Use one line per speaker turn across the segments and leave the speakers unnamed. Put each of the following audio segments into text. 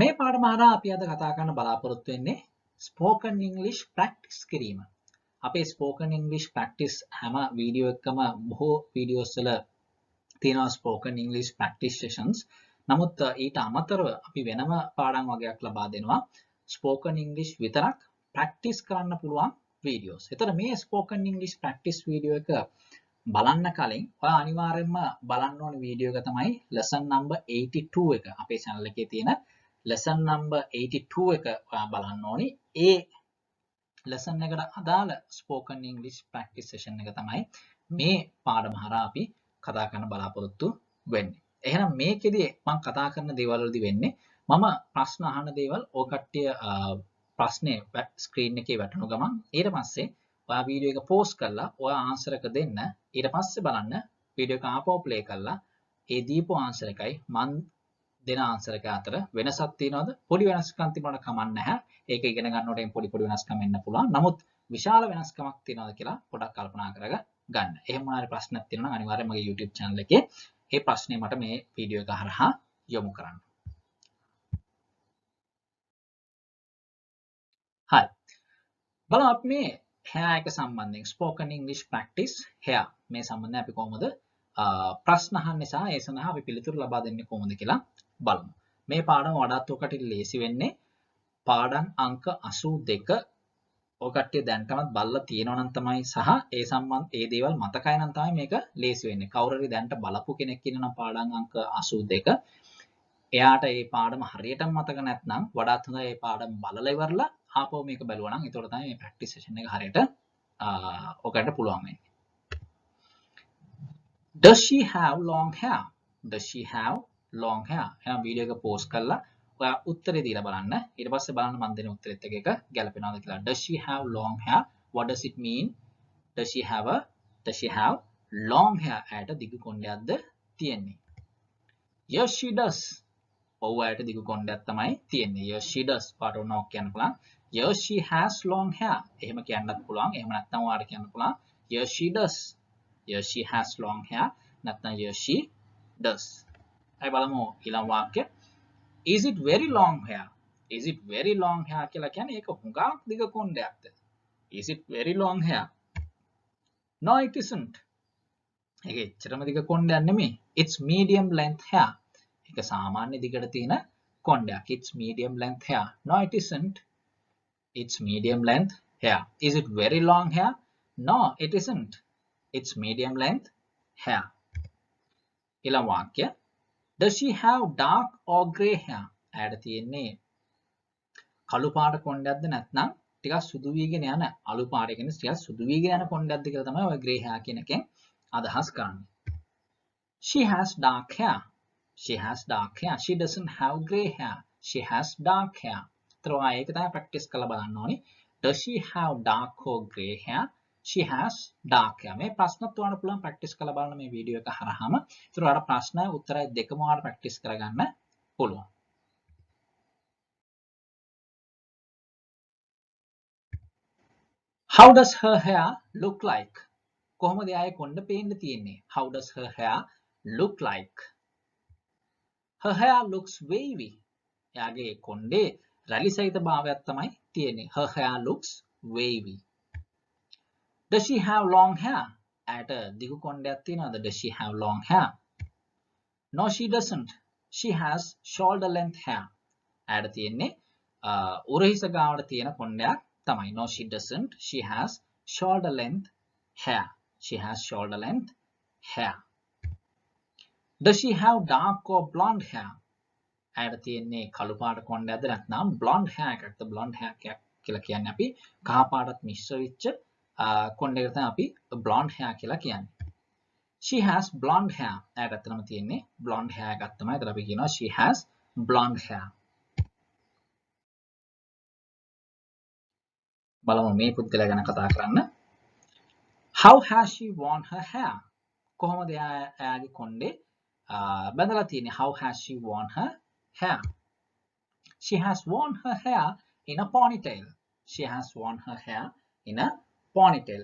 මේ පාඩම හරහා අපි අද කතා කරන්න බලාපොරොත්තු වෙන්නේ spoken English practice කිරීම. අපේ spoken English practice හැම වීඩියෝ එකකම බොහෝ වීඩියෝස් වල තියෙනවා spoken English practice sessions. නමුත් ඊට අමතරව අපි වෙනම පාඩම් වගේක් ලබා දෙනවා spoken English විතරක් practice කරන්න පුළුවන් වීඩියෝස්. ඒතර මේ spoken English practice වීඩියෝ එක බලන්න කලින් ඔයා අනිවාර්යයෙන්ම බලන්න ඕන වීඩියෝ එක තමයි lesson number 82 එක. අපේ channel එකේ තියෙන lesson number 82 එක ඔයා බලන්න ඕනි. ඒ lesson එකට අදාළ spoken English practice session එක තමයි මේ පාඩම හරහා අපි කතා කරන්න බලාපොරොත්තු වෙන්නේ. එහෙනම් මේකෙදි මම කතා කරන දේවල් වලදී වෙන්නේ මම ප්‍රශ්න අහන දේවල් ඔය කට්ටිය ප්‍රශ්නේ ස්ක්‍රීන් එකේ වැටුණු ගමන් ඊට පස්සේ ඔයා වීඩියෝ එක පෝස් කරලා ඔයා ආන්සර් එක දෙන්න. ඊට පස්සේ බලන්න වීඩියෝ එක ආපහු ප්ලේ කරලා ඒ දීපු ආන්සර් එකයි මම දෙන ආන්සර් එක අතර වෙනසක් තියෙනවද? පොඩි වෙනස්කම් තිබුණාට කමක් නැහැ. ඒක ඉගෙන ගන්නකොට පොඩි වෙනස්කම් එන්න පුළුවන්. නමුත් විශාල වෙනස්කමක් තියෙනවද කියලා පොඩක් කල්පනා කරගන්න. එහෙම හරි ප්‍රශ්නක් තියෙනවා නම් අනිවාර්යයෙන් මගේ YouTube channel එකේ ඒ ප්‍රශ්නේ මට මේ වීඩියෝ එක හරහා යොමු කරන්න. හරි. බලමු අපි මේ hair එක සම්බන්ධයෙන් spoken English practice hair මේ සම්බන්ධයෙන් අපි කොහොමද ප්‍රශ්න අහන්නේ සහ ඒ සඳහා අපි පිළිතුරු ලබා දෙන්නේ කොහොමද කියලා බලමු. මේ පාඩම වඩාත් ඔකට ලේසි වෙන්නේ පාඩම් අංක 82 ඔය කට්ටිය දැන්ටමත් බලලා තියෙනවා නම් තමයි සහ ඒ සම්බන්ධ ඒ දේවල් මතකයි නම් තමයි මේක ලේසි වෙන්නේ. කවුරු හරි දැන්ට බලපු කෙනෙක් ඉන්නවා පාඩම් අංක 82 එයාට මේ පාඩම හරියටම මතක නැත්නම් වඩාත් හොඳයි මේ පාඩම බලලා ඉවරලා ආපහු මේක බැලුවා නම් ඒතකොට තමයි මේ ප්‍රැක්ටිස් සෙෂන් එක හරියට ඔකට පුළුවන් වෙන්නේ. Does she have long hair? Does she have long hair? එහෙනම් වීඩියෝ එක පෝස් කරලා ඔයා උත්තරේ දීලා බලන්න. ඊට පස්සේ බලන්න මම දෙන උත්තරෙත් එක ගැලපෙනවද කියලා. Does she have long hair? What does it mean? Does she have long hair? ඇයට දිගු කොණ්ඩයක්ද තියෙන්නේ? Yes she does. ඔව් ඇයට දිගු කොණ්ඩයක් තමයි තියෙන්නේ. Yes she does. පාට ඕනක් කියන්න පුළුවන්. Yes she has long hair. එහෙම කියන්නත් පුළුවන්. එහෙම නැත්නම් ඔයාලට කියන්න පුළුවන්. Yes she does. Yes she has long hair. නැත්නම් yes she does. අය බලමු ඊළඟ වාක්‍ය. Is it very long hair? Is it very long hair කියලා කියන්නේ ඒක හුඟක් දිග කොණ්ඩයක්ද? Is it very long hair? No it isn't. ඒක එච්චරම දිග කොණ්ඩයක් නෙමෙයි. It's medium length hair. ඒක සාමාන්‍ය දිගට තියෙන කොණ්ඩයක්. It's medium length hair. No it isn't. It's medium length hair. Is it very long hair? No it isn't. It's medium length hair. ඊළඟ වාක්‍ය. Does she have dark or grey hair? ඇයට තියෙන්නේ කළු පාට කොණ්ඩයක්ද නැත්නම් ටිකක් සුදු වීගෙන යන අලු පාට කියන්නේ ටිකක් සුදු වීගෙන යන කොණ්ඩයක්ද කියලා තමයි ඔය grey hair කියන එකෙන් අදහස් කරන්නේ. She has dark hair. She has dark hair. She doesn't have grey hair. She has dark hair. ඒතරවා ඒක තමයි ප්‍රැක්ටිස් කරලා බලන්න ඕනි. Does she have dark or grey hair? She has dark hair. මේ ප්‍රශ්නත් ඔයාලට පුළුවන් ප්‍රැක්ටිස් කරලා බලන්න මේ වීඩියෝ එක හරහාම. ඒතර ඔයාලට ප්‍රශ්න උත්තරය දෙකම ඔයාලට ප්‍රැක්ටිස් කරගන්න පුළුවන්. How does her hair look like? කොහොමද එයාගේ කොණ්ඩ පේන්න තියෙන්නේ? How does her hair look like? Her hair looks wavy. එයාගේ කොණ්ඩේ රැලි සහිත භාවයක් තමයි තියෙන්නේ. Her hair looks wavy. Does she have long hair? ඇයට දිගු කොණ්ඩයක් තියෙනවද? Does she have long hair? No she doesn't. She has shoulder length hair. ඇයට තියෙන්නේ උරහිස ගාවට තියෙන කොණ්ඩයක් තමයි. No she doesn't. She has shoulder length hair. She has shoulder length hair. Does she have dark or blonde hair? ඇයට තියෙන්නේ කළු පාට කොණ්ඩයක්ද නැත්නම් blonde hair එකක්ද? blonde hair කියලා කියන්නේ අපි කහ පාටත් මිශ්‍ර වෙච්ච කොණ්ඩයකට තමයි අපි blonde hair කියලා කියන්නේ. She has blonde hair. ඇයට අතනම තියෙන්නේ blonde hair එකක් තමයි. ඒතර අපි කියනවා she has blonde hair. බලමු මේ පුද්ගලයා ගැන කතා කරන්න. How has she worn her hair? කොහොමද එයාගේ කොණ්ඩේ බඳලා තියෙන්නේ? How has she worn her hair? She has worn her hair in a ponytail. She has worn her hair in a ponytail.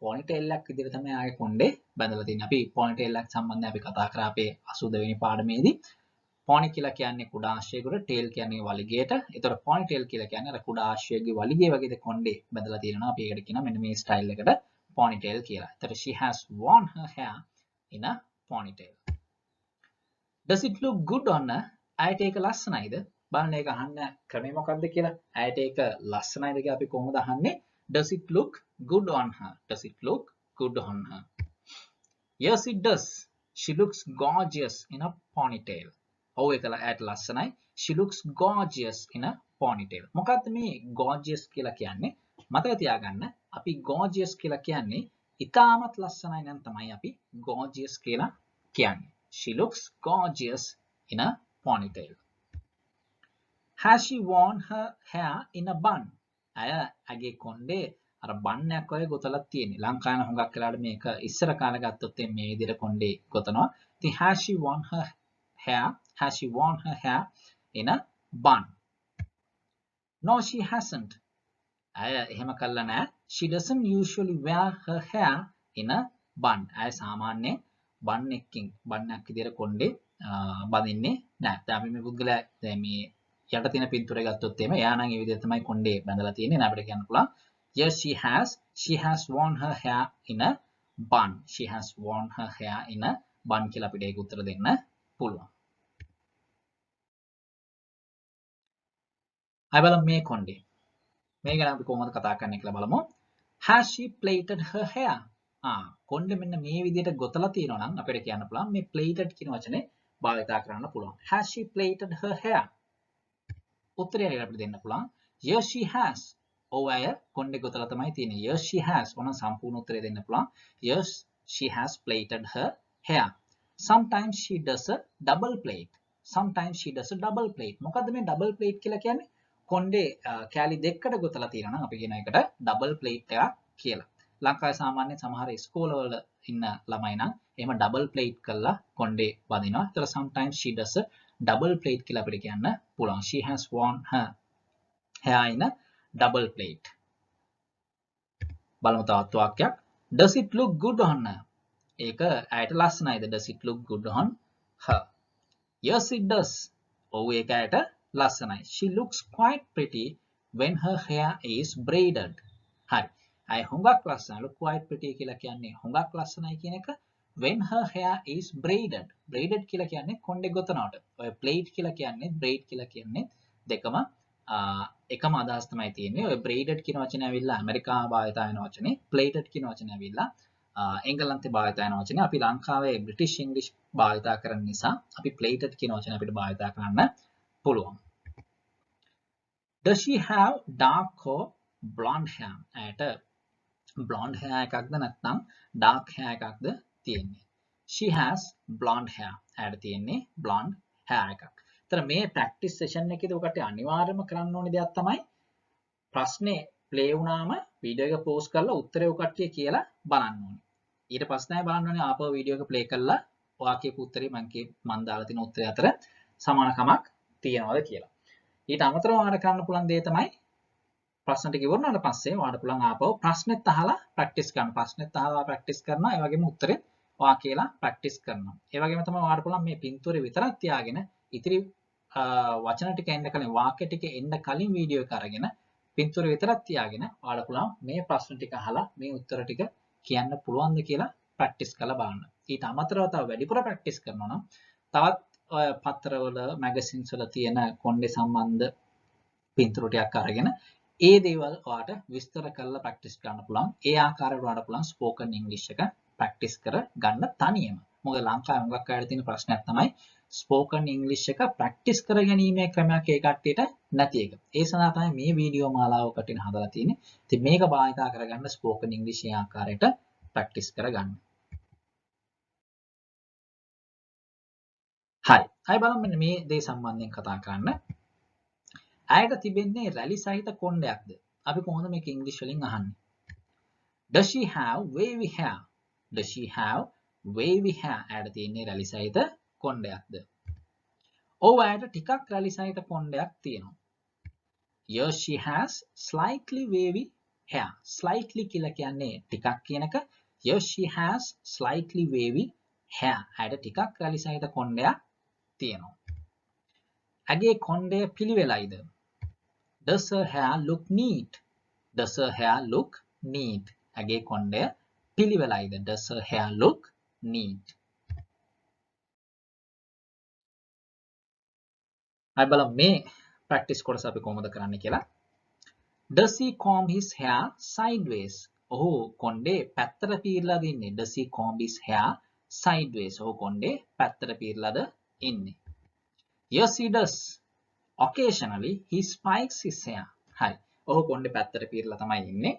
ponytail එකක් විදිහට තමයි එයාගේ කොණ්ඩේ බඳලා තියෙන්නේ. අපි ponytail එකක් සම්බන්ධයෙන් අපි කතා කරා අපේ 82 වෙනි පාඩමේදී. pony කියලා කියන්නේ කුඩා ආශ්‍රයයකට tail කියන්නේ වලිගයට. ඒතර ponytail කියලා කියන්නේ අර කුඩා ආශ්‍රයයේ වලිගය වගේ කොණ්ඩේ බැඳලා තියෙනවා. අපි ඒකට කියනවා මෙන්න මේ ස්ටයිල් එකට ponytail කියලා. ඒතර she has worn her hair in a ponytail. Does it look good on her? ඇයට ඒක ලස්සනයිද? බලන්න ඒක අහන්න ක්‍රමය මොකක්ද කියලා. ඇයට ඒක ලස්සනයිද කියලා අපි කොහොමද අහන්නේ? Does it look good on her? Does it look good on her? Yes, it does. She looks gorgeous in a ponytail. ඔව් ඒක ඇයට ලස්සනයි. She looks gorgeous in a ponytail. මොකක්ද මේ gorgeous කියලා කියන්නේ? මතක තියාගන්න අපි gorgeous කියලා කියන්නේ ඉතාමත් ලස්සනයි නම් තමයි අපි gorgeous කියලා කියන්නේ. She looks gorgeous in a ponytail. Has she worn her hair in a bun? අය ඇගේ කොණ්ඩේ අර බන් එකක් වගේ ගොතලා තියෙන්නේ. ලංකාවේ හුඟක් වෙලාවට මේක ඉස්සර කාලේ ගත්තොත් මේ විදිහට කොණ්ඩේ ගොතනවා. ඉතින් has she worn her hair? Has she worn her hair in a bun? No, she hasn't. අය එහෙම කළා නෑ. She doesn't usually wear her hair in a bun. අය සාමාන්‍යයෙන් බන් එකකින් බන් එකක් විදිහට කොණ්ඩේ බඳින්නේ නෑ. දැන් අපි මේ පුද්ගලයා දැන් මේ යට තියෙන පින්තූරය ගත්තොත් එහෙම එයා නම් මේ විදිහට තමයි කොණ්ඩේ බඳලා තියෙන්නේ. නෑ අපිට කියන්න පුළුවන්. Yes, she has worn her hair in a bun. She has worn her hair in a bun කියලා අපිට ඒක උත්තර දෙන්න පුළුවන්. අය බලමු මේ කොණ්ඩේ. මේ ගැන අපි කොහොමද කතා කරන්නේ කියලා බලමු. Has she plaited her hair? කොණ්ඩේ මෙන්න මේ විදිහට ගොතලා තියෙනවා නම් අපිට කියන්න පුළුවන් මේ plaited කියන වචනේ භාවිතා කරන්න පුළුවන්. Has she plaited her hair? උත්තරය අපිට දෙන්න පුළුවන්. Yes, she has. ඔව් අය කොණ්ඩේ ගොතලා තමයි තියෙන්නේ. Yes, she has. ඕන සම්පූර්ණ උත්තරය දෙන්න පුළුවන්. Yes, she has plaited her hair. Sometimes she does a double plait. Sometimes she does a double plait. මොකද්ද මේ double plait කියලා කියන්නේ? කොණ්ඩේ කෑලි දෙකකට ගොතලා තියෙනවා නම් අපි කියන එකට double plait එකක් කියලා. ලංකාවේ සාමාන්‍යයෙන් සමහර ඉස්කෝලවල ඉන්න ළමයි නම් එහෙම double plait කරලා කොණ්ඩේ බඳිනවා. ඒතර sometimes she does a double plait කියලා අපිට කියන්න පුළුවන්. She has worn her hair in a double plait. බලමු තවත් වාක්‍යයක්. Does it look good on her? ඒක ඇයට ලස්සනයිද? Does it look good on her? Yes, it does. ඔව් ඒක ඇයට ලස්සනයි. She looks quite pretty when her hair is braided. හරි. අය හුඟක් ලස්සනයි. Look quite pretty කියලා කියන්නේ හුඟක් ලස්සනයි කියන එක. When her hair is braided. Braided කියලා කියන්නේ කොණ්ඩේ ගොතනවට. ඔය plait කියලා කියන්නේ braid කියලා කියන්නේ දෙකම එකම අදහස් තමයි තියෙන්නේ. ඔය braided කියන වචනේ ඇවිල්ලා ඇමරිකාව භාවිතා වෙන වචනේ. Plaited කියන වචනේ ඇවිල්ලා එංගලන්තේ භාවිතා වෙන වචනේ. අපි ලංකාවේ British English භාවිතා කරන නිසා අපි plaited කියන වචනේ අපිට භාවිතා කරන්න පුළුවන්. Does she have dark or blonde hair? ඇයට blonde hair එකක්ද නැත්නම් dark hair එකක්ද තියෙන්නේ? She has blonde hair. ඇයට තියෙන්නේ blonde hair එකක්. ඒතර මේ practice session එකේදී ඔකට අනිවාර්යයෙන්ම කරන්න ඕනේ දෙයක් තමයි ප්‍රශ්නේ play වුණාම වීඩියෝ එක pause කරලා උත්තරේ ඔකට්ටිය කියලා බලන්න ඕනේ. ඊට පස්සේ තමයි බලන්න ඕනේ ආපහු වීඩියෝ එක play කරලා ඔයා කියපු උත්තරේ මම දාලා තියෙන උත්තරය අතර සමානකමක් තියෙනවද කියලා. ඊට අමතරව ඔයාලට කරන්න පුළුවන් දේ තමයි ප්‍රශ්න ටික ඉවරනාට පස්සේ ඔයාලට පුළුවන් ආපහු ප්‍රශ්නෙත් අහලා ප්‍රැක්ටිස් කරන්න. ප්‍රශ්නෙත් අහලා ප්‍රැක්ටිස් කරනවා. ඒ වගේම උත්තරේ ඔයා කියලා ප්‍රැක්ටිස් කරනවා. ඒ වගේම තමයි ඔයාලට පුළුවන් මේ පින්තූරේ විතරක් තියාගෙන ඉතිරි වචන ටික එන්න කලින් වාක්‍ය ටික එන්න කලින් වීඩියෝ එක අරගෙන පින්තූරේ විතරක් තියාගෙන ඔයාලට පුළුවන් මේ ප්‍රශ්න ටික අහලා මේ උත්තර ටික කියන්න පුළුවන්ද කියලා ප්‍රැක්ටිස් කරලා බලන්න. ඊට අමතරව තව වැඩිපුර ප්‍රැක්ටිස් කරනවා නම් තවත් පත්‍රවල මැගසින්ස් වල තියෙන කොණ්ඩේ සම්බන්ධ පින්තූර ටිකක් අරගෙන ඒ දේවල් ඔයාලට විස්තර කරලා ප්‍රැක්ටිස් කරන්න පුළුවන්. ඒ ආකාරයට ඔයාලට පුළුවන් ස්පෝකන් ඉංග්‍රීසි එක ප්‍රැක්ටිස් කර ගන්න තනියම. මොකද ලංකාවේ හුඟක් අයට තියෙන ප්‍රශ්නයක් තමයි ස්පෝකන් ඉංග්‍රීසි එක ප්‍රැක්ටිස් කර ගැනීමේ ක්‍රමයක් ඒ කට්ටියට නැති එක. ඒ සඳහා තමයි මේ වීඩියෝ මාලාව කටින් හදලා තියෙන්නේ. ඉතින් මේක භාවිතා කරගන්න ස්පෝකන් ඉංග්‍රීසි ආකාරයට ප්‍රැක්ටිස් කරගන්න. හරි. අය බලමු මෙන්න මේ දේ සම්බන්ධයෙන් කතා කරන්න. ඇයට තිබෙන්නේ රැලි සහිත කොණ්ඩයක්ද? අපි කොහොමද මේක ඉංග්‍රීසි වලින් අහන්නේ? Does she have wavy hair? Does she have wavy hair? ඇයට තියෙන්නේ රැලි සහිත කොණ්ඩයක්ද? ඔව් ඇයට ටිකක් රැලි සහිත කොණ්ඩයක් තියෙනවා. Yes, she has slightly wavy hair. Slightly කියලා කියන්නේ ටිකක් කියන එක. Yes, she has slightly wavy hair. ඇයට ටිකක් රැලි සහිත කොණ්ඩයක් තියෙනවා. ඇගේ කොණ්ඩය පිළිවෙලයිද? Does her hair look neat? Does her hair look neat? ඇගේ කොණ්ඩය පිළිවෙලයිද? Does her hair look neat? අපි බලමු මේ ප්‍රැක්ටිස් කොටස අපි කොහොමද කරන්න කියලා. Does he comb his hair sideways? ඔහු කොණ්ඩේ පැත්තට පීරලාද ඉන්නේ? Does he comb his hair sideways? ඔහු කොණ්ඩේ පැත්තට පීරලාද ඉන්නේ? Yes, he does. Occasionally, he spikes his hair. හරි. ඔහු කොණ්ඩේ පැත්තට පීරලා තමයි ඉන්නේ.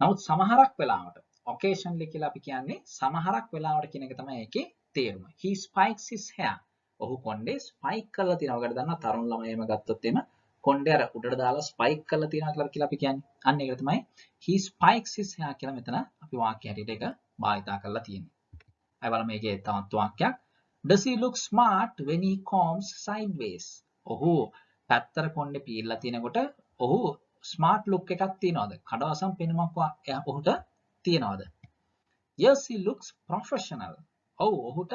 නමුත් සමහරක් වෙලාවට occasionally කියලා අපි කියන්නේ සමහරක් වෙලාවට කියන එක තමයි ඒකේ තේරුම. He spikes his hair. ඔහු කොණ්ඩේ ස්පයික් කරලා තියෙනවා. ඔකට දන්නවා තරුණ ළමයිම ගත්තොත් එimhe කොණ්ඩේ අර උඩට දාලා ස්පයික් කරලා තියෙනවා කියලා අපි කියන්නේ. අන්න ඒක තමයි he spikes his hair කියලා මෙතන අපි වාක්‍ය හැටියට ඒක භාවිතා කරලා තියෙන්නේ. අය බලමු මේකේ තවත් වාක්‍යයක්. Does he look smart when he combs sideways? ඔහු පැත්තට කොණ්ඩේ පීරලා තිනකොට ඔහු ස්මාර්ට් ලුක් එකක් තියනවාද? කඩවසම් පෙනුමක් ඔහුට තියනවාද? Yes, he looks professional. ඔව් ඔහුට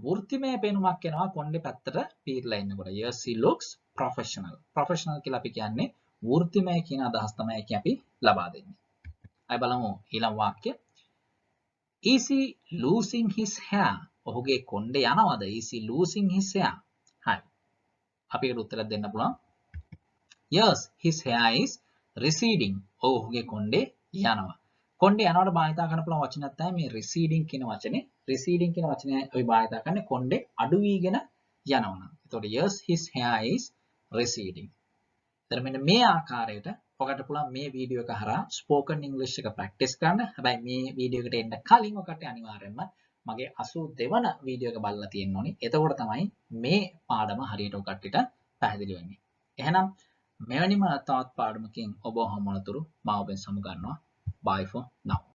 වෘත්තිමය පෙනුමක් එනවා කොණ්ඩේ පැත්තට පීරලා ඉන්නකොට. Yes, he looks professional. Professional කියලා අපි කියන්නේ වෘත්තිමය කියන අදහස් තමයි ඒකේ අපි ලබා දෙන්නේ. අය බලමු ඊළඟ වාක්‍ය. Is he losing his hair? ඔහුගේ කොණ්ඩේ යනවාද? Is he losing his hair? හරි. අපි ඒකට උත්තරයක් දෙන්න පුළුවන්. Yes, his hair is receding. ඔහුගේ කොණ්ඩේ යනවා. කොණ්ඩේ යනවට භාවිතා කරන්න පුළුවන් වචනයක් තමයි මේ receding කියන වචනේ. receding කියන වචනේ අපි භාවිතා කරන්නේ කොණ්ඩේ අඩු වීගෙන යනවා නම්. එතකොට yes, his hair is receding. එතන මෙන්න මේ ආකාරයට ඔකට පුළුවන් මේ වීඩියෝ එක හරහා spoken English එක practice කරන්න. හැබැයි මේ වීඩියෝ එකට එන්න කලින් ඔකට අනිවාර්යයෙන්ම මගේ 82 වන වීඩියෝ එක බලලා තියෙන්න ඕනේ. එතකොට තමයි මේ පාඩම හරියට ඔකට්ටිට පැහැදිලි වෙන්නේ. එහෙනම් මෙවැනිම තවත් පාඩමකින් ඔබ හමුවනතුරු මම ඔබෙන් සමු ගන්නවා. Bye for now.